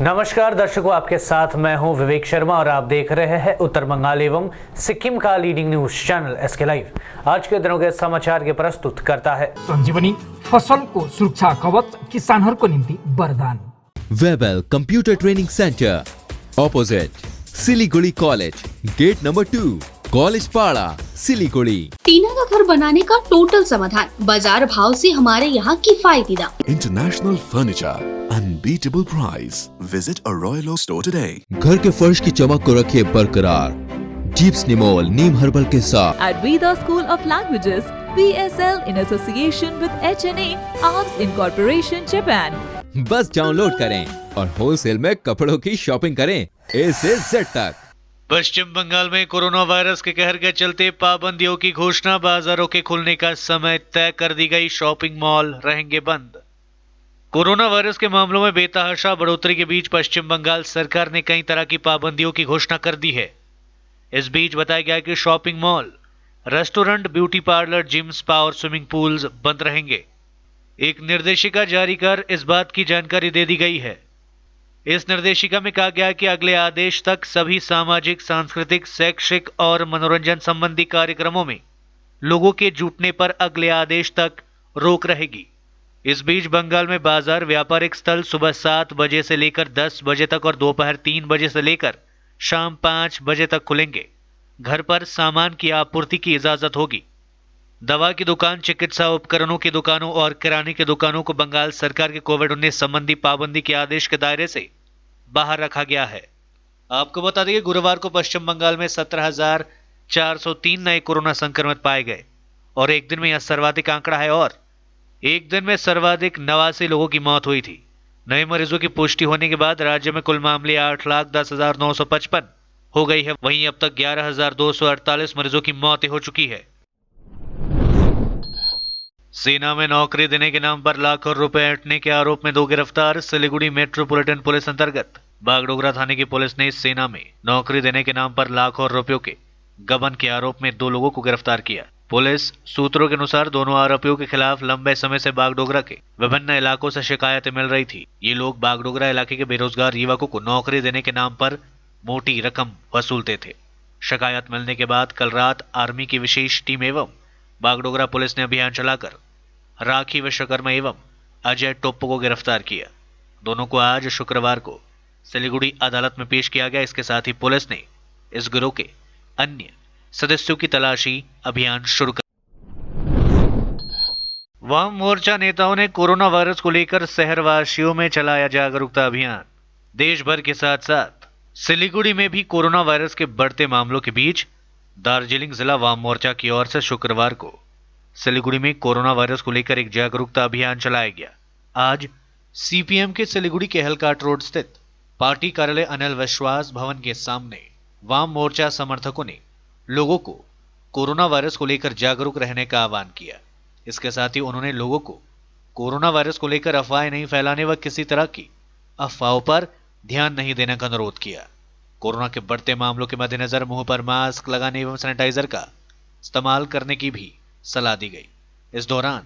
नमस्कार दर्शकों, आपके साथ मैं हूं विवेक शर्मा और आप देख रहे हैं उत्तर बंगाल एवं सिक्किम का leading news channel SK live. आज के दिनों के समाचार के प्रस्तुत करता है संजीवनी फसल को सुरक्षा कवच किसानहरूको निम्ति वरदान। Webel computer training centre opposite Siliguri college, gate number 2, college Para, Siliguri. टीना का घर बनाने का टोटल समाधान, बाजार भाव से हमारे यहाँ किफायती दाम। International furniture, unbeatable price. Visit a Royal Oak store today. घर के फर्श की चमक को रखे बरकरार जीप्स निमोल नीम हर्बल के साथ। At Veda School of Languages, VSL in association with HNA, Arms Incorporation, Japan. बस डाउनलोड करें और होलसेल में कपड़ों की शॉपिंग करें A से Z तक। पश्चिम बंगाल में कोरोना वायरस के कहर के चलते पाबंदियों की घोषणा, बाजारों के खुलने का समय तय कर दी गई, शॉपिंग मॉल रहेंगे बंद। कोरोना वायरस के मामलों में बेतहाशा बढ़ोतरी के बीच पश्चिम बंगाल सरकार ने कई तरह की पाबंदियों की घोषणा कर दी है। इस बीच बताया गया कि shopping mall, restaurant, beauty parlour, gym, spa और स्विमिंग पूल्स बंद रहेंगे। एक निर्देशिका जारी कर इस बात की जानकारी दे दी गई है। इस निर्देशिका में कहा गया कि अगले आदेश तक सभी सामाजिक, सांस्कृतिक, शैक्षिक और मनोरंजन संबंधी कार्यक्रमों में लोगों के जुटने पर अगले आदेश तक रोक रहेगी। इस बीच बंगाल में बाजार, व्यापारिक स्थल सुबह 7 बजे से लेकर 10 बजे तक और दोपहर 3 बजे से लेकर शाम 5 बजे तक खुलेंगे। घर पर सामान की आपूर्ति की इजाजत होगी। दवा की दुकान, चिकित्सा उपकरणों की दुकानों और किराने की दुकानों को बंगाल सरकार के कोविड-19 संबंधी पाबंदी के आदेश के दायरे से बाहर रखा गया है। आपको बता दें कि गुरुवार को पश्चिम बंगाल में 17,403 नए कोरोना संक्रमित पाए गए और एक दिन में यह सर्वाधिक आंकड़ा है और एक दिन में सर्वाधिक 89 लोगों की मौत हुई थी। नए मरीजों की पुष्टि होने के बाद राज्य में कुल मामले 8,10,955 हो गई है। वहीं अब तक 11,248 मरीजों की मौतें हो चुकी है। सेना में नौकरी देने के नाम पर लाखों रुपए ऐंठने के आरोप में 2 गिरफ्तार। सिलीगुड़ी मेट्रोपॉलिटन पुलिस अंतर्गत बागडोगरा थाने की पुलिस ने सेना में नौकरी देने के नाम पर लाखों रुपयों के गबन के आरोप में 2 लोगों को गिरफ्तार किया। पुलिस सूत्रों के अनुसार दोनों आरोपियों के खिलाफ लंबे समय से बागडोगरा के विभिन्न इलाकों से शिकायतें मिल रही थी। ये लोग बागडोगरा इलाके के बेरोजगार युवकों को नौकरी देने के नाम पर मोटी रकम वसूलते थे। शिकायत मिलने के बाद कल रात आर्मी की विशेष टीम एवं बागडोगरा पुलिस ने अभियान चलाकर राखी विश्वकर्मा एवं अजय टोप्पो को गिरफ्तार किया। दोनों को आज शुक्रवार को सिलीगुड़ी अदालत में पेश किया गया। इसके साथ ही पुलिस ने इस गिरोह के अन्य सदस्यों की तलाशी अभियान शुरू कर। वाम मोर्चा नेताओं ने कोरोना वायरस को लेकर शहरवासियों में चलाया जागरूकता अभियान। देश भर के साथ साथ सिलीगुड़ी में भी कोरोना वायरस के बढ़ते मामलों के बीच दार्जिलिंग जिला वाम मोर्चा की ओर से शुक्रवार को सिलीगुड़ी में कोरोना वायरस को लेकर एक जागरूकता अभियान चलाया गया। आज सीपीएम के सिलीगुड़ी के हलकाट रोड स्थित पार्टी कार्यालय अनिल विश्वास भवन के सामने वाम मोर्चा समर्थकों ने लोगों को कोरोना वायरस को लेकर जागरूक रहने का आह्वान किया। इसके साथ ही उन्होंने लोगों को कोरोना वायरस को लेकर अफवाहें नहीं फैलाने व किसी तरह की अफवाहों पर ध्यान नहीं देने का अनुरोध किया। कोरोना के बढ़ते मामलों के मद्देनजर मुंह पर मास्क लगाने एवं सैनिटाइजर का इस्तेमाल करने की भी सलाह दी गई। इस दौरान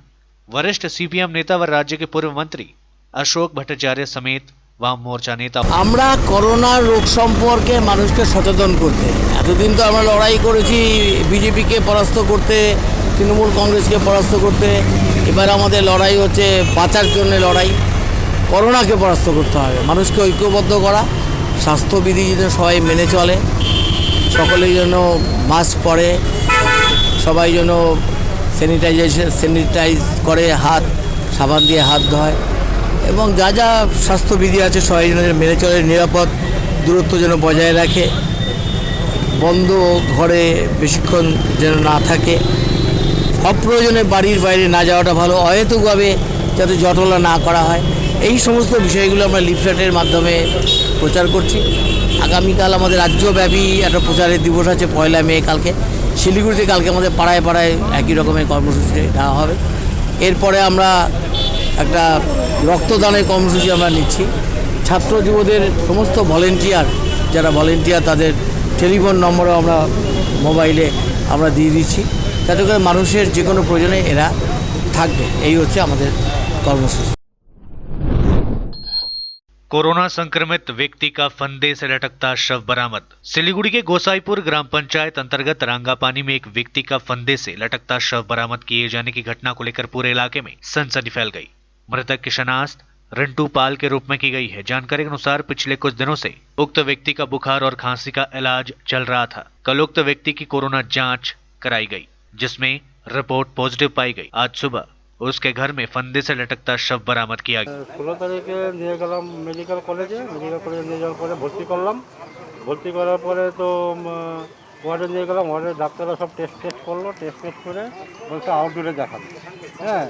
वरिष्ठ सीपीएम नेता व राज्य के पूर्व मंत्री अशोक भट्टाचार्य समेत वाम मोर्चा नेता আমরা করোনা রোগ সম্পর্কে মানুষকে সচেতন করতে এতদিন তো আমরা লড়াই করেছি বিজেপিকে পরাস্ত করতে, তৃণমূল কংগ্রেসকে পরাস্ত করতে। এবার আমাদের লড়াই হচ্ছে বাঁচার জন্য লড়াই, করোনাকে পরাস্ত করতে হবে। মানুষকে ঐক্যবদ্ধ করা, স্বাস্থ্যবিধি যেন সবাই মেনে চলে, সকলেই যেন মাস্ক পরে, সবাই যেন স্যানিটাইজ করে, হাত সাবান দিয়ে হাত ধোয় এবং যা যা স্বাস্থ্যবিধি আছে সবাই যেন মেনে চলে, নিরাপদ দূরত্ব যেন বজায় রাখে, বন্ধ ঘরে বেশিক্ষণ যেন না থাকে, অপ্রয়োজনে বাড়ির বাইরে না যাওয়াটা ভালো, অহেতুকভাবে যাতে জটলা না করা হয়। এই সমস্ত বিষয়গুলো আমরা লিফলেটের মাধ্যমে প্রচার করছি। আগামীকাল আমাদের রাজ্যব্যাপী একটা প্রচারের দিবস আছে 1 মে। কালকে শিলিগুড়িতে কালকে আমাদের পাড়ায় পাড়ায় একই রকমের কর্মসূচি নেওয়া হবে। এরপরে আমরা একটা রক্তদানের কর্মসূচি আমরা নিচ্ছি। ছাত্র যুবদের সমস্ত ভলেন্টিয়ার যারা ভলেন্টিয়ার তাদের টেলিফোন নম্বরও আমরা মোবাইলে আমরা দিয়ে দিচ্ছি, যাতে করে মানুষের যে কোনো প্রয়োজনে এরা থাকবে। এই হচ্ছে আমাদের কর্মসূচি। कोरोना संक्रमित व्यक्ति का फंदे से लटकता शव बरामद। सिलीगुड़ी के गोसाईपुर ग्राम पंचायत अंतर्गत रांगापानी में एक व्यक्ति का फंदे से लटकता शव बरामद किए जाने की घटना को लेकर पूरे इलाके में सनसनी फैल गई। मृतक की शनाख्त रिंटू पाल के रूप में की गई है। जानकारी के अनुसार पिछले कुछ दिनों से उक्त व्यक्ति का बुखार और खांसी का इलाज चल रहा था। कल उक्त व्यक्ति की कोरोना जांच कराई गई, जिसमें रिपोर्ट पॉजिटिव पाई गई। आज सुबह उसके घर में फंदे से लटकता शव बरामद किया गया। 16 তারিখে নিয়ে গেলাম মেডিকেল কলেজে নিয়ে যাওয়ার পরে ভর্তি করলাম। ভর্তি করার পরে তো ওয়ার্ডে নিয়ে গেলাম। ওয়ার্ডে ডাক্তাররা সব টেস্ট করলো। টেস্ট করে বলছে আউটডোরে দেখান। হ্যাঁ,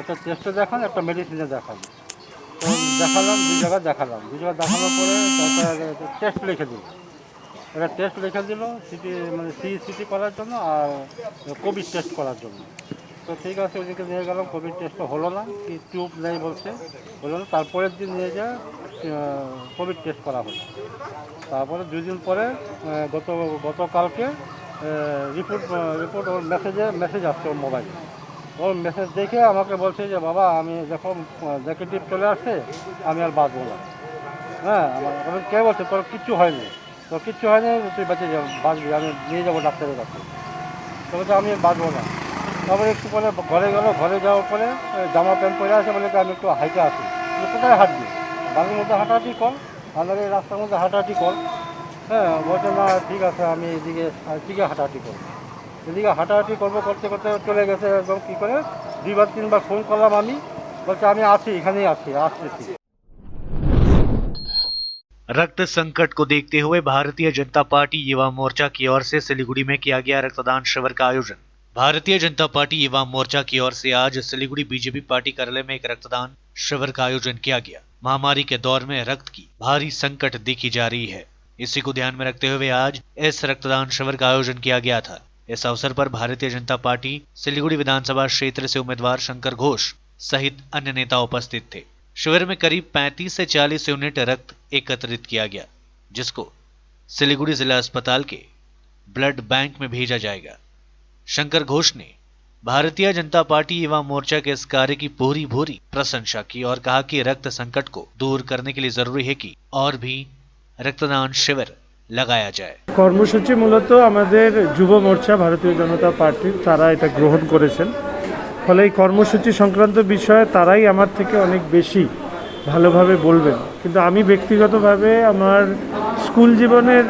একটা টেস্টে দেখান, একটা মেডিসিনে দেখান। তো দেখালাম, দুই জায়গায় দেখানোর পরে তারপরে টেস্ট লিখে দিল। একটা টেস্ট লিখে দিল সিটি মানে সিটি করার জন্য আর কোভিড টেস্ট করার জন্য। তো ঠিক আছে, ওদিকে নিয়ে গেলাম। কোভিড টেস্টটা হলো না, কি টিউব নেই বলছে, হলো না। তারপরের দিন নিয়ে যায় কোভিড টেস্ট করা হলো। তারপরে 2 দিন পরে গতকালকে রিপোর্ট ওর মেসেজ আসছে ওর মোবাইলে। ওর মেসেজ দেখে আমাকে বলছে যে বাবা আমি যখন নেগেটিভ চলে আসছে আমি আর বাঁচবো না। হ্যাঁ, আমার কে বলছে তোর কিচ্ছু হয়নি, তুই বাঁচবি, আমি নিয়ে যাবো ডাক্তারের কাছে। তো বলছে আমি বাঁচবো না। তারপরে একটু পরে ঘরে যাওয়ার পরে জামা প্যান্ট পরে আসে, বলে আমি একটু হাইটে আসি। কোথায় হাঁটবি? বাড়ির মধ্যে হাঁটাহাঁটি কর, আমাদের এই রাস্তার মধ্যে হাঁটাহাঁটি কর। হ্যাঁ, বলছে না ঠিক আছে আমি এদিকে হাঁটাহাঁটি করবো। এদিকে হাঁটাহাঁটি করতে চলে গেছে একদম। কী করে 2-3বার ফোন করলাম আমি, বলছে আমি আছি, এখানেই আসতেছি। रक्त संकट को देखते हुए भारतीय जनता पार्टी युवा मोर्चा की ओर से सिलीगुड़ी में किया गया रक्तदान शिविर का आयोजन। भारतीय जनता पार्टी युवा मोर्चा की ओर से आज सिलीगुड़ी बीजेपी पार्टी कार्यालय में एक रक्तदान शिविर का आयोजन किया गया। महामारी के दौर में रक्त की भारी संकट देखी जा रही है, इसी को ध्यान में रखते हुए आज इस रक्तदान शिविर का आयोजन किया गया था। इस अवसर पर भारतीय जनता पार्टी सिलीगुड़ी विधानसभा क्षेत्र से उम्मीदवार शंकर घोष सहित अन्य नेता उपस्थित थे। शिविर में करीब 35 से 40 यूनिट रक्त एकत्रित किया गया, जिसको सिलीगुड़ी जिला अस्पताल के ब्लड बैंक में भेजा जाएगा। शंकर घोष ने भारतीय जनता पार्टी युवा मोर्चा के इस कार्य की पूरी प्रशंसा की और कहा कि रक्त संकट को दूर करने के लिए जरूरी है कि और भी रक्तदान शिविर लगाया যায়। কর্মসূচি মূলত আমাদের যুব মোর্চা ভারতীয় জনতা পার্টির তারা এটা গ্রহণ করেছেন। ফলে এই কর্মসূচি সংক্রান্ত বিষয়ে তারাই আমার থেকে অনেক বেশি ভালোভাবে বলবেন। কিন্তু আমি ব্যক্তিগতভাবে আমার স্কুল জীবনের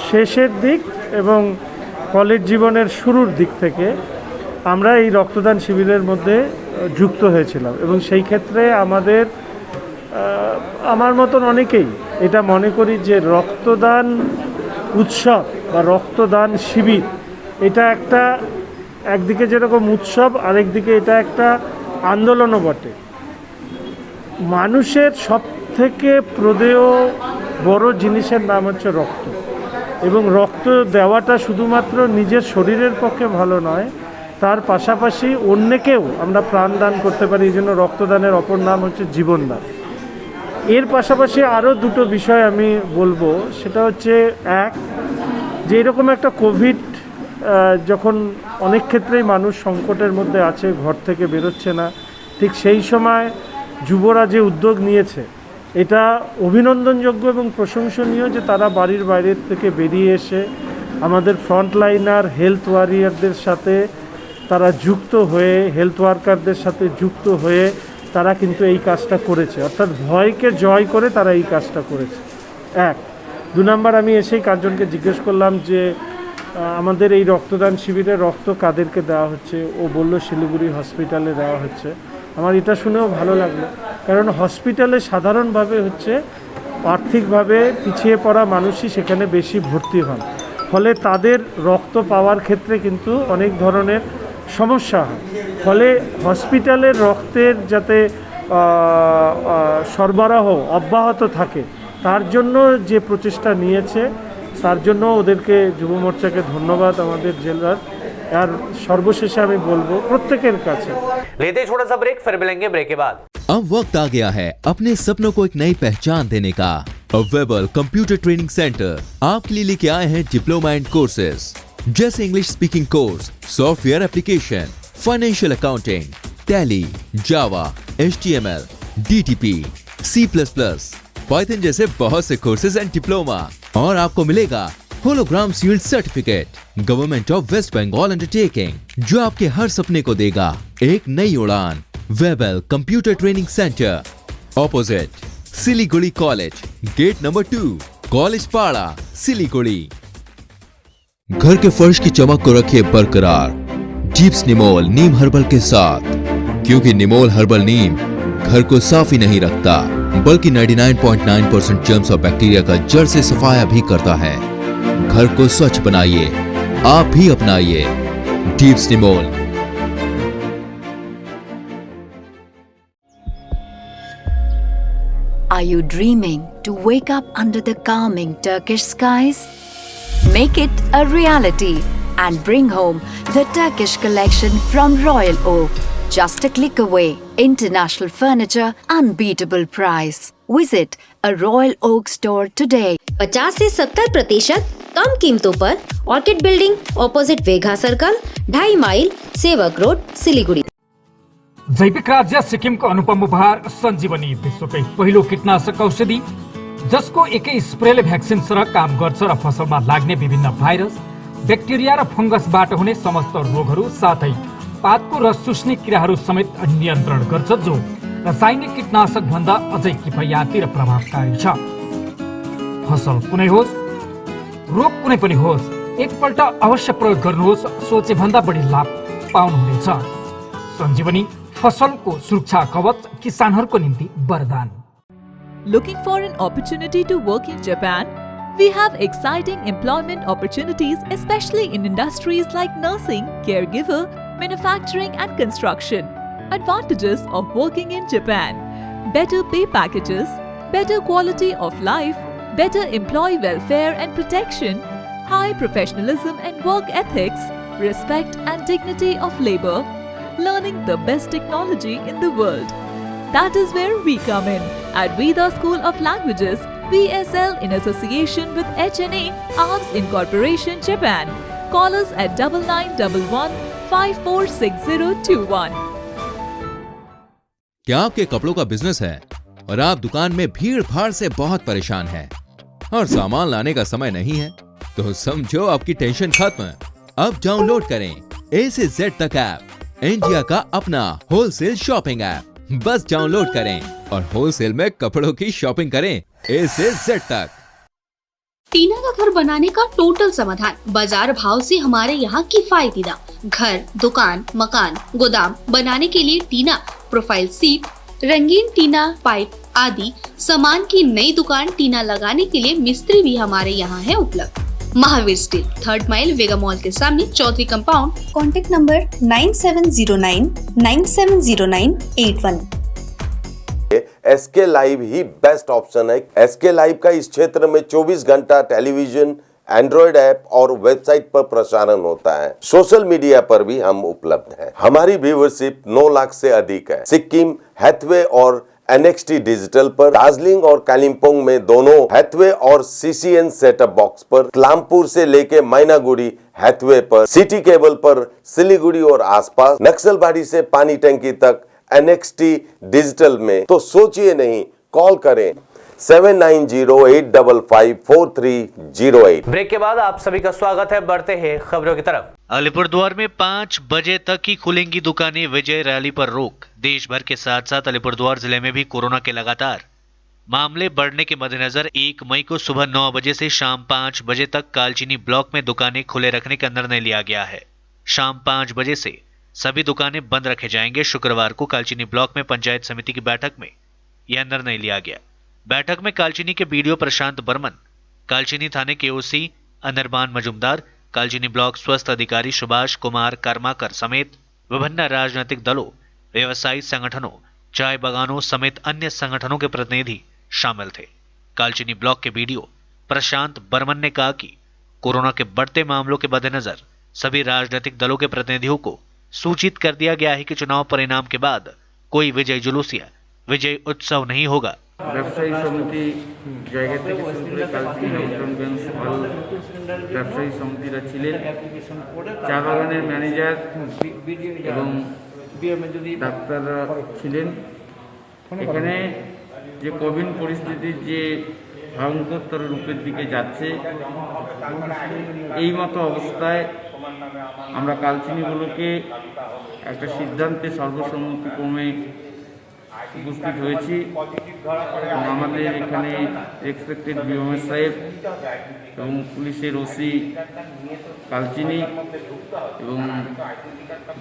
শেষের দিক এবং কলেজ জীবনের শুরুর দিক থেকে আমরা এই রক্তদান শিবিরের মধ্যে যুক্ত হয়েছিলাম এবং সেই ক্ষেত্রে আমার মতন অনেকেই এটা মনে করি যে রক্তদান উৎসব বা রক্তদান শিবির এটা একদিকে যেরকম উৎসব, আরেকদিকে এটা একটা আন্দোলনও বটে। মানুষের সবথেকে প্রদেয় বড় জিনিসের নাম হচ্ছে রক্ত, এবং রক্ত দেওয়াটা শুধুমাত্র নিজের শরীরের পক্ষে ভালো নয়, তার পাশাপাশি অন্যকেও আমরা প্রাণদান করতে পারি। এই জন্য রক্তদানের অপর নাম হচ্ছে জীবনদান। এর পাশাপাশি আরও দুটো বিষয় আমি বলবো, সেটা হচ্ছে এক, যে এরকম একটা কোভিড যখন অনেক ক্ষেত্রেই মানুষ সংকটের মধ্যে আছে, ঘর থেকে বেরোচ্ছে না, ঠিক সেই সময় যুবরা যে উদ্যোগ নিয়েছে এটা অভিনন্দনযোগ্য এবং প্রশংসনীয়, যে তারা বাড়ির বাইরের থেকে বেরিয়ে এসে আমাদের ফ্রন্টলাইনার হেলথ ওয়ারিয়ারদের সাথে তারা যুক্ত হয়ে, হেলথ ওয়ার্কারদের সাথে যুক্ত হয়ে তারা কিন্তু এই কাজটা করেছে, অর্থাৎ ভয়কে জয় করে তারা এই কাজটা করেছে। এক। 2 নম্বর, আমি এসেই কার্জনকে জিজ্ঞেস করলাম যে আমাদের এই রক্তদান শিবিরে রক্ত কাদেরকে দেওয়া হচ্ছে। ও বলল শিলিগুড়ি হসপিটালে দেওয়া হচ্ছে। আমার এটা শুনেও ভালো লাগলো, কারণ হসপিটালে সাধারণভাবে হচ্ছে আর্থিকভাবে পিছিয়ে পড়া মানুষই সেখানে বেশি ভর্তি হন, ফলে তাদের রক্ত পাওয়ার ক্ষেত্রে কিন্তু অনেক ধরনের সমস্যা হয়। ফলে হসপিটালের রক্তের যাতে সরবরাহ অব্যাহত থাকে তার জন্য যে প্রচেষ্টা নিয়েছে, তার জন্য ওদেরকে যুব মোর্চাকে ধন্যবাদ আমাদের জেলার। আর সর্বশেষে আমি বলবো প্রত্যেকের কাছে, लेते छोटा सा ब्रेक, फिर मिलेंगे ब्रेक के बाद। अब वक्त आ गया है अपने सपनों को एक नई पहचान देने का। अवेलेबल कंप्यूटर ट्रेनिंग सेंटर आपके लिए लेके आए हैं डिप्लोमा एंड कोर्सेज जैसे English speaking course, software application, financial accounting, Tally, Java, HTML, DTP, C++, Python जैसे बहुत से कोर्सेज एंड डिप्लोमा और आपको मिलेगा hologram shield certificate government of West Bengal undertaking जो आपके हर सपने को देगा एक नई उड़ान। Webel computer training centre opposite Siliguri college, gate number 2, college Para, Siliguri. घर के फर्श की चमक को रखिए बरकरार जीप्स निमोल नीम हर्बल के साथ, क्योंकि निमोल हर्बल नीम घर को साफ ही नहीं रखता बल्कि 99.9% जर्म्स और बैक्टीरिया का जड़ से सफाया भी करता है। घर को स्वच्छ बनाइए, आप भी अपनाइए jeeps Nimol. Are you dreaming to wake up under the calming Turkish skies? Make it a reality and bring home the Turkish collection from Royal Oak. Just a click away. International furniture, unbeatable price. Visit a Royal Oak store today. 50 से 70% कम कीमतों पर Orchid building opposite Vega circle 2.5 mile Sevoke road Siliguri. जैविक राज्य सिक्किमको अनुपम उपहार सञ्जीवनी विश्वकै पहिलो कीटनाशक औषधि जसको एकै स्प्रेले भ्याक्सिन सरह काम गर्छ र फसलमा लाग्ने विभिन्न भाइरस, ब्याक्टेरिया र फंगसबाट हुने समस्त रोगहरू साथै पातको रस चुस्ने किराहरू समेत नियन्त्रण गर्छ, जो रासायनिक कीटनाशक भन्दा अझै किफायती र प्रभावकारी छ। फसल कुनै होस्, रोग कुनै पनि होस्, एकपल्ट अवश्य प्रयोग गर्नुहोस्, सोचे भन्दा बढी लाभ पाउनुहुनेछ। सञ्जीवनी फसलको सुरक्षा कवच किसानहरूको निम्ति वरदान। Looking for an opportunity to work in Japan? We have exciting employment opportunities, especially in industries like nursing, caregiver, manufacturing and construction. Advantages of working in Japan: better pay packages, better quality of life, better employee welfare and protection, high professionalism and work ethics, respect and dignity of labor, learning the best technology in the world. That is where we come in at Veda School of Languages, VSL, in association with HNA, Arms Incorporation, Japan. Call us at 9911 546021. क्या आपके कपड़ों का business है और आप दुकान में भीड़ भाड़ से बहुत परेशान हैं और सामान लाने का समय नहीं है? तो समझो आपकी टेंशन खत्म। अब डाउनलोड करें A से Z तक ऐप, इंडिया का अपना होलसेल शॉपिंग ऐप। बस डाउनलोड करें और होलसेल में कपड़ों की शॉपिंग करें A से Z तक। टीना का घर बनाने का टोटल समाधान बाजार भाव से हमारे यहाँ किफायती दाम। घर, दुकान, मकान, गोदाम बनाने के लिए टीना, प्रोफाइल सीट, रंगीन टीना, पाइप आदि सामान की नई दुकान टीना लगाने के लिए मिस्त्री भी हमारे यहाँ है उपलब्ध। Mahavir steel, 3rd mile, Vega mall के सामने, Chaudhary compound. Contact number 9709 970981। SK live ही बेस्ट ऑप्शन है। एसके लाइव का इस क्षेत्र में 24 घंटा टेलीविजन, एंड्रॉइड ऐप और वेबसाइट पर प्रसारण होता है। सोशल मीडिया पर भी हम उपलब्ध हैं। हमारी व्यूवरशिप 9 लाख से अधिक है। सिक्किम, हैथवे और NXT डिजिटल पर, दार्जिलिंग और कालिम्पोंग में दोनों हैथवे और CCN सेटअप बॉक्स पर, क्लामपुर से लेके मैनागुड़ी हैथवे पर, सिटी केबल पर, सिलीगुड़ी और आसपास, नक्सलबाड़ी से पानी टंकी तक NXT डिजिटल में। तो सोचिए नहीं, कॉल करें 7908554308। ब्रेक के बाद आप सभी का स्वागत है। बढ़ते हैं खबरों की तरफ। अलीपुरद्वार में 5 बजे तक ही खुलेंगी दुकानें, विजय रैली पर रोक। देश भर के साथ साथ अलीपुरद्वार जिले में भी कोरोना के लगातार मामले बढ़ने के मद्देनजर 1 मई को सुबह 9 बजे से शाम 5 बजे तक कालचीनी ब्लॉक में दुकानें खुले रखने का निर्णय लिया गया है। शाम 5 बजे से सभी दुकानें बंद रखे जाएंगे। शुक्रवार को कालचीनी ब्लॉक में पंचायत समिति की बैठक में यह निर्णय लिया गया। बैठक में कालचीनी के BDO प्रशांत बर्मन, कालचीनी थाने के OC अनिर्बान मजुमदार, कालचीनी ब्लॉक स्वास्थ्य अधिकारी सुभाष कुमार कर्माकर समेत विभिन्न राजनीतिक दलों, व्यवसायी संगठनों, चाय बागानों समेत अन्य संगठनों के प्रतिनिधि शामिल थे। कालचीनी ब्लॉक के BDO प्रशांत बर्मन ने कहा कि कोरोना के बढ़ते मामलों के मद्देनजर सभी राजनीतिक दलों के प्रतिनिधियों को सूचित कर दिया गया है कि चुनाव परिणाम के बाद कोई विजय जुलूस या विजय उत्सव नहीं होगा। ব্যবসায়ী সমিতি জায়গা থেকে শুরু করে কালচিনি নজরুলগঞ্জ অল ব্যবসায়ী সমিতিরা ছিলেন, চা বাগানের ম্যানেজার এবং ডাক্তাররা ছিলেন। এখানে যে কোভিড পরিস্থিতির যে ভয়ঙ্করতর রূপের দিকে যাচ্ছে, এই মতো অবস্থায় আমরা কালচিনিগুলোকে একটা সিদ্ধান্তে সর্বসম্মতিক্রমে উপস্থিত হয়েছি এবং আমাদের এখানে রেসপেক্টেড বিএমএস সাহেব এবং পুলিশের ওসি কালচিনি এবং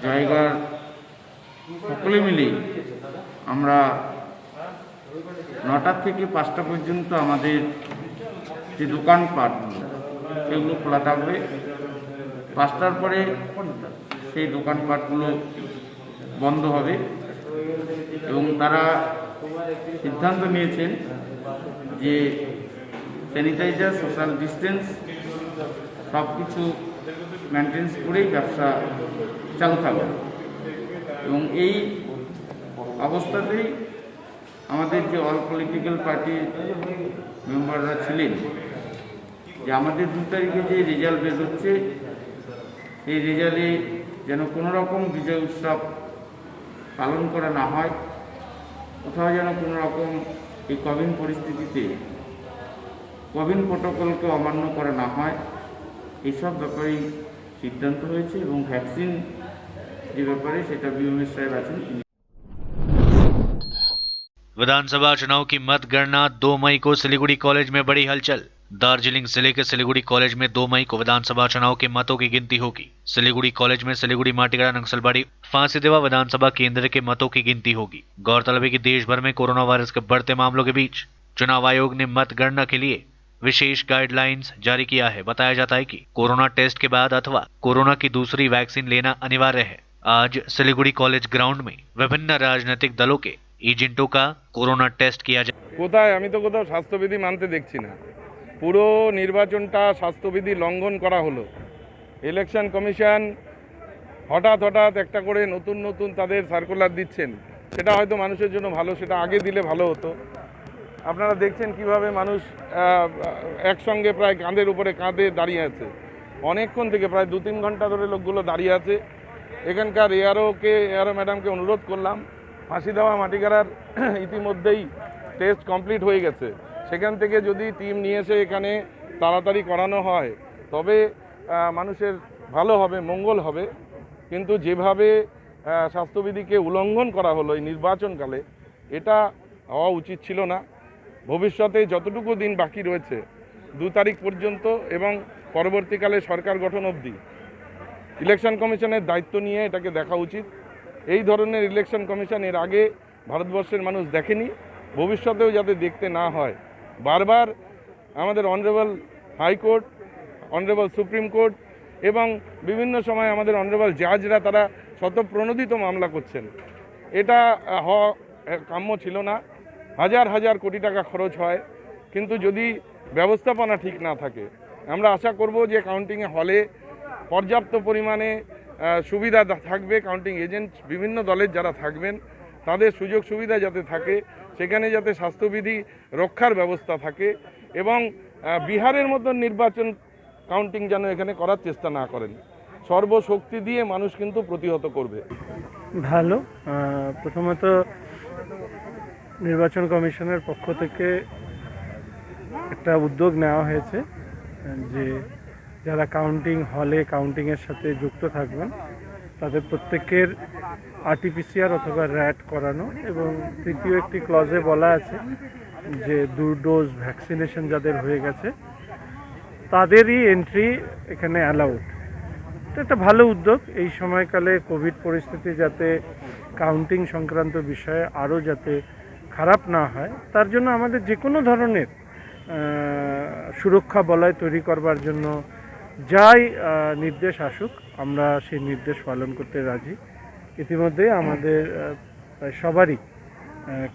জয়গার সকলে মিলে আমরা 9টা থেকে 5টা পর্যন্ত আমাদের যে দোকানপাট সেগুলো খোলা থাকবে। 5টার পরে সেই দোকানপাটগুলো বন্ধ হবে এবং তারা সিদ্ধান্ত নিয়েছেন যে স্যানিটাইজার, সোশ্যাল ডিস্টেন্স সব কিছু মেনটেন্স করেই ব্যবসা চালু থাকবে এবং এই অবস্থাতেই আমাদের যে অল পলিটিক্যাল পার্টির মেম্বাররা ছিলেন যে আমাদের 2 তারিখে যে রেজাল্ট বের হচ্ছে সেই রেজাল্টে যেন কোনো রকম বিজয় উৎসব পালন করা না হয়, কোথাও যেন কোনো রকম এই কোভিড পরিস্থিতিতে কোভিড প্রোটোকলকে অমান্য করা না হয়, এইসব ব্যাপারেই সিদ্ধান্ত হয়েছে এবং ভ্যাকসিন যে ব্যাপারে সেটা বিএমএস সাহেব আছেন। विधानसभा चुनाव की मतगणना 2 मई को सिलीगुड़ी कॉलेज में बड़ी हलचल। दार्जिलिंग जिले के सिलीगुड़ी कॉलेज में 2 मई को विधानसभा चुनाव के मतों की गिनती होगी। सिलीगुड़ी कॉलेज में सिलीगुड़ी माटीगढ़ नक्सलबाड़ी फांसीदेवा विधानसभा केंद्र के मतों की गिनती होगी। गौरतलब है कि देश भर में कोरोना वायरस के बढ़ते मामलों के बीच चुनाव आयोग ने मतगणना के लिए विशेष गाइडलाइंस जारी किया है। बताया जाता है कि कोरोना टेस्ट के बाद अथवा कोरोना की दूसरी वैक्सीन लेना अनिवार्य है। आज सिलीगुड़ी कॉलेज ग्राउंड में विभिन्न राजनीतिक दलों के एजेंटों का कोरोना टेस्ट किया जाए। কোথায় আমি তো কোথাও স্বাস্থ্যবিধি মানতে দেখছি না। পুরো নির্বাচনটা স্বাস্থ্যবিধি লঙ্ঘন করা হলো। ইলেকশন কমিশন হঠাৎ একটা করে নতুন তাদের সার্কুলার দিচ্ছেন, সেটা হয়তো মানুষের জন্য ভালো, সেটা আগে দিলে ভালো হতো। আপনারা দেখছেন কিভাবে মানুষ একসঙ্গে প্রায় কাঁধের উপরে কাঁধে দাঁড়িয়ে আছে, অনেকক্ষণ থেকে প্রায় 2-3 ঘন্টা ধরে লোকগুলো দাঁড়িয়ে আছে। এখানকার এআরও ম্যাডামকে অনুরোধ করলাম, ফাঁসিদেওয়া মাটিগাড়ার ইতিমধ্যেই টেস্ট কমপ্লিট হয়ে গেছে, সেখান থেকে যদি টিম নিয়ে এসে এখানে তাড়াতাড়ি করানো হয় তবে মানুষের ভালো হবে, মঙ্গল হবে। কিন্তু যেভাবে স্বাস্থ্যবিধিকে উল্লঙ্ঘন করা হলো এই নির্বাচনকালে, এটা হওয়া উচিত ছিল না। ভবিষ্যতে যতটুকু দিন বাকি রয়েছে 2 তারিখ পর্যন্ত এবং পরবর্তীকালে সরকার গঠন অবধি ইলেকশন কমিশনের দায়িত্ব নিয়ে এটাকে দেখা উচিত। এই ধরনের ইলেকশন কমিশন এর আগে ভারতবর্ষের মানুষ দেখেনি, ভবিষ্যতেও যাতে দেখতে না হয়। বারবার আমাদের honourable high court, honourable supreme court এবং বিভিন্ন সময় আমাদের অনারেবল জাজরা তারা শতপ্রণোদিত মামলা করছেন। এটা হওয়া কাম্য ছিল না। হাজার কোটি টাকা খরচ হয়, কিন্তু যদি ব্যবস্থাপনা ঠিক না থাকে, আমরা আশা করব যে কাউন্টিংয়ে হলে পর্যাপ্ত পরিমাণে সুবিধা থাকবে। কাউন্টিং এজেন্ট বিভিন্ন দলের যারা থাকবেন তাদের সুযোগ সুবিধা যাতে থাকে, সেখানে যাতে স্বাস্থ্যবিধি রক্ষার ব্যবস্থা থাকে এবং বিহারের মতো নির্বাচন কাউন্টিং যেন এখানে করার চেষ্টা না করেন। সর্বশক্তি দিয়ে মানুষ কিন্তু প্রতিহত করবে। ভালো, প্রথমত নির্বাচন কমিশনের পক্ষ থেকে একটা উদ্যোগ নেওয়া হয়েছে যে যারা কাউন্টিং হলে কাউন্টিংয়ের সাথে যুক্ত থাকবেন তাদের প্রত্যেকের আরটিপিসিআর অথবা র্যাট করানো, এবং তৃতীয় একটি ক্লজে বলা আছে যে 2 ডোজ ভ্যাকসিনেশন যাদের হয়ে গেছে তাদেরই এন্ট্রি এখানে অ্যালাউড। এটা একটা ভালো উদ্যোগ। এই সময়কালে কোভিড পরিস্থিতি যাতে কাউন্টিং সংক্রান্ত বিষয়ে আরও যাতে খারাপ না হয়, তার জন্য আমাদের যে কোনো ধরনের সুরক্ষা বলয় তৈরি করবার জন্য যাই নির্দেশ আসুক আমরা সেই নির্দেশ পালন করতে রাজি। ইতিমধ্যে আমাদের সবারই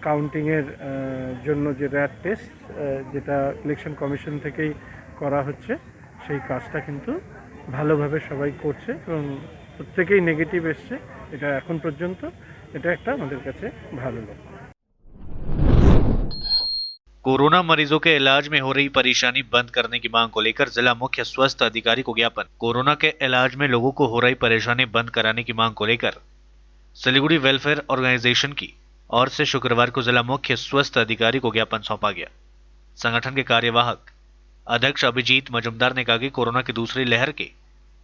কাউন্টিংয়ের জন্য যে র্যাট টেস্ট যেটা ইলেকশন কমিশন থেকেই করা হচ্ছে, সেই কাজটা কিন্তু ভালোভাবে সবাই করছে এবং প্রত্যেকেই নেগেটিভ এসছে। এটা এখন পর্যন্ত এটা একটা আমাদের কাছে ভালো লক্ষ্য। कोरोना मरीजों के इलाज में हो रही परेशानी बंद करने की मांग को लेकर जिला मुख्य स्वास्थ्य अधिकारी को ज्ञापन। कोरोना के इलाज में लोगों को हो रही परेशानी बंद कराने की मांग को लेकर सिलीगुड़ी वेलफेयर ऑर्गेनाइजेशन की और से शुक्रवार को जिला मुख्य स्वास्थ्य अधिकारी को ज्ञापन सौंपा गया। संगठन के कार्यवाहक अध्यक्ष अभिजीत मजुमदार ने कहा कि कोरोना की दूसरी लहर के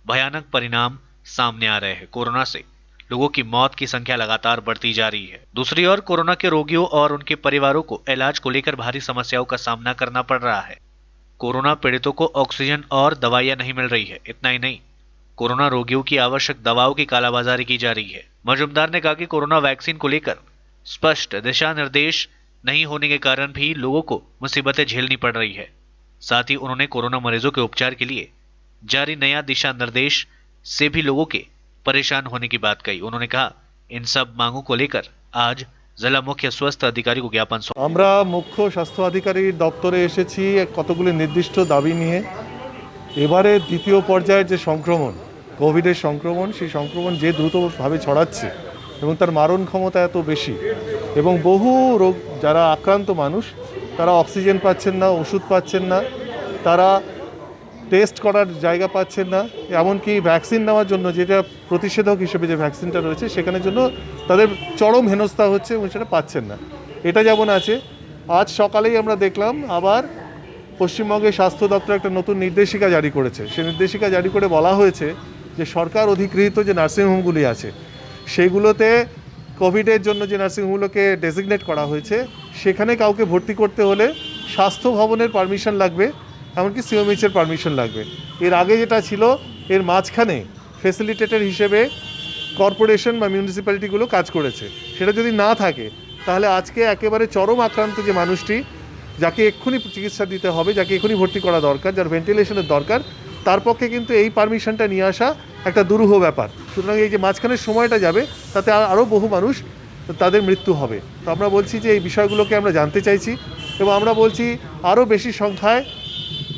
भयानक परिणाम सामने आ रहे हैं। कोरोना से लोगों की मौत की संख्या लगातार बढ़ती जा रही है। दूसरी ओर कोरोना के रोगियों और उनके परिवारों को इलाज को लेकर भारी समस्याओं का सामना करना पड़ रहा है। कोरोना पीड़ितों को ऑक्सीजन और दवाइयां नहीं मिल रही है। इतना ही नहीं, कोरोना रोगियों की आवश्यक दवाओं की कालाबाजारी की जा रही है। मजुमदार ने कहा कि कोरोना वैक्सीन को लेकर स्पष्ट दिशा निर्देश नहीं होने के कारण भी लोगों को मुसीबतें झेलनी पड़ रही है। साथ ही उन्होंने कोरोना मरीजों के उपचार के लिए जारी नया दिशा निर्देश से भी लोगों के परेशान होने की बात कही। उन्होंने कहा, इन सब मांगों को लेकर आज জেলা মুখ্য স্বাস্থ্য আধিকারিক জ্ঞাপন। আমরা মুখ্য স্বাস্থ্য আধিকারিক দপ্তরে এসেছি কতগুলি নির্দিষ্ট দাবি নিয়ে। এবারে দ্বিতীয় পর্যায়ের যে সংক্রমণ, কোভিডের সংক্রমণ, সেই সংক্রমণ যে দ্রুতভাবে ছড়াচ্ছে এবং তার মারণ ক্ষমতা এত বেশি এবং বহু রোগ যারা আক্রান্ত মানুষ তারা অক্সিজেন পাচ্ছেন না, ওষুধ পাচ্ছেন না, তারা টেস্ট করার জায়গা পাচ্ছেন না, এমনকি ভ্যাকসিন নেওয়ার জন্য যেটা প্রতিষেধক হিসেবে যে ভ্যাকসিনটা রয়েছে সেখানের জন্য তাদের চরম হেনস্থা হচ্ছে এবং সেটা পাচ্ছেন না। এটা যেমন আছে, আজ সকালেই আমরা দেখলাম আবার পশ্চিমবঙ্গের স্বাস্থ্য দপ্তর একটা নতুন নির্দেশিকা জারি করেছে। সেই নির্দেশিকা জারি করে বলা হয়েছে যে সরকার অধিগৃহীত যে নার্সিংহোমগুলি আছে সেইগুলোতে কোভিডের জন্য যে নার্সিংহোমগুলোকে ডেজিগনেট করা হয়েছে সেখানে কাউকে ভর্তি করতে হলে স্বাস্থ্য ভবনের পারমিশন লাগবে, এমনকি সিওএমএইচের পারমিশন লাগবে। এর আগে যেটা ছিল এর মাঝখানে ফ্যাসিলিটেটর হিসেবে কর্পোরেশন বা মিউনিসিপ্যালিটিগুলো কাজ করেছে। সেটা যদি না থাকে তাহলে আজকে একেবারে চরম আক্রান্ত যে মানুষটি, যাকে এক্ষুনি চিকিৎসা দিতে হবে, যাকে এক্ষুনি ভর্তি করা দরকার, যার ভেন্টিলেশনের দরকার, তার পক্ষে কিন্তু এই পারমিশনটা নিয়ে আসা একটা দুরূহ ব্যাপার। সুতরাং এই যে মাঝখানের সময়টা যাবে তাতে আরও বহু মানুষ তাদের মৃত্যু হবে। তো আমরা বলছি যে এই বিষয়গুলোকে আমরা জানতে চাইছি এবং আমরা বলছি আরও বেশি সংখ্যায়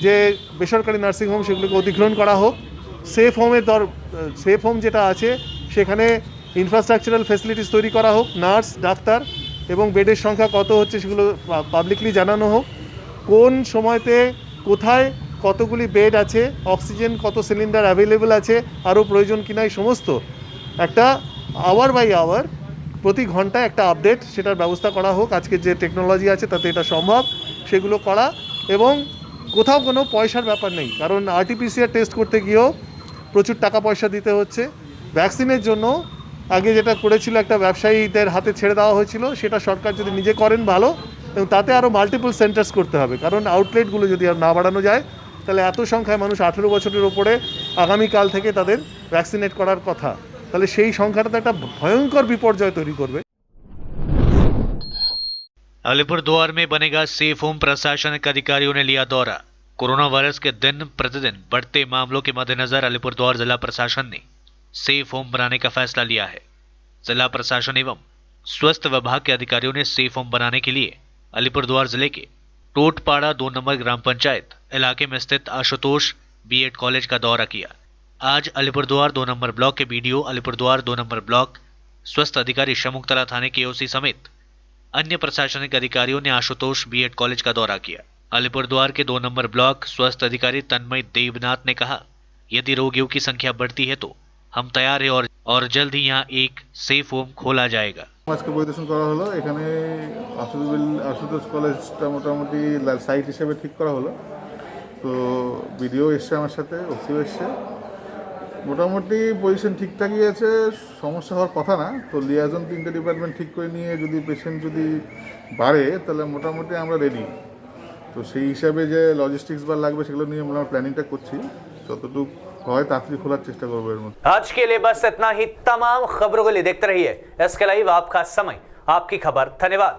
যে বেসরকারি নার্সিংহোম সেগুলোকে অধিগ্রহণ করা হোক। সেফ হোম যেটা আছে সেখানে ইনফ্রাস্ট্রাকচারাল ফ্যাসিলিটিস তৈরি করা হোক, নার্স, ডাক্তার এবং বেডের সংখ্যা কত হচ্ছে সেগুলো পাবলিকলি জানানো হোক। কোন সময়তে কোথায় কতগুলি বেড আছে, অক্সিজেন কত সিলিন্ডার অ্যাভেলেবেল আছে, আরও প্রয়োজন কিনা, এই সমস্ত একটা আওয়ার বাই আওয়ার প্রতি ঘন্টায় একটা আপডেট সেটার ব্যবস্থা করা হোক। আজকে যে টেকনোলজি আছে তাতে এটা সম্ভব, সেগুলো করা। এবং কোথাও কোনো পয়সার ব্যাপার নেই, কারণ আরটিপিসিআর টেস্ট করতে গিয়েও প্রচুর টাকা পয়সা দিতে হচ্ছে। ভ্যাকসিনের জন্য আগে যেটা করেছিল একটা ব্যবসায়ীদের হাতে ছেড়ে দেওয়া হয়েছিল, সেটা সরকার যদি নিজে করেন ভালো, এবং তাতে আরও মাল্টিপল সেন্টার্স করতে হবে, কারণ আউটলেটগুলো যদি আর না বাড়ানো যায় তাহলে এত সংখ্যায় মানুষ 18 বছরের ওপরে আগামীকাল থেকে তাদের ভ্যাকসিনেট করার কথা, তাহলে সেই সংখ্যাটা একটা ভয়ঙ্কর বিপর্যয় তৈরি করবে। अलीपुरद्वार में बनेगा सेफ होम। प्रशासनिक अधिकारियों ने लिया दौरा। कोरोना वायरस के दिन प्रतिदिन बढ़ते मामलों के मद्देनजर अलीपुरद्वार जिला प्रशासन ने सेफ होम बनाने का फैसला लिया है। जिला प्रशासन एवं स्वास्थ्य विभाग के अधिकारियों ने सेफ होम बनाने के लिए अलीपुरद्वार जिले के टोटपाड़ा 2 नंबर ग्राम पंचायत इलाके में स्थित आशुतोष बीएड कॉलेज का दौरा किया। आज अलीपुरद्वार 2 नंबर ब्लॉक के बीडीओ, अलीपुरद्वार 2 नंबर ब्लॉक स्वास्थ्य अधिकारी, शमुक्तला थाने के ओसी समेत अन्य प्रशासनिक अधिकारियों ने आशुतोष बीएड कॉलेज का दौरा किया। अलीपुरद्वार के 2 नंबर ब्लॉक स्वास्थ्य अधिकारी तन्मय देवनाथ ने कहा, यदि रोगियों की संख्या बढ़ती है तो हम तैयार हैं और जल्द ही यहाँ एक सेफ होम खोला जाएगा। আজকে পরিদর্শন করা হলো, এখানে আশুতোষ কলেজটা মোটামুটি সাইট হিসেবে ঠিক করা হলো। তো বিডিও এসছে আমার সাথে, ওসিও এসছে, মোটামুটি পজিশন ঠিকঠাকই আছে, সমস্যা হওয়ার কথা না। তো লিয়াজন 3টে ডিপার্টমেন্ট ঠিক করে নিয়ে যদি পেশেন্ট যদি বাড়ে তাহলে মোটামুটি আমরা রেডি। তো সেই হিসাবে যে লজিস্টিক্স বা লাগবে সেগুলো নিয়ে আমরা প্ল্যানিংটা করছি, যতটুকু হয় তাড়াতাড়ি খোলার চেষ্টা করবো এর মধ্যে। आज के लिए बस इतना ही। तमाम खबरों के लिए देखते रहिए SK लाइव, आपका समय आपकी खबर। धन्यवाद।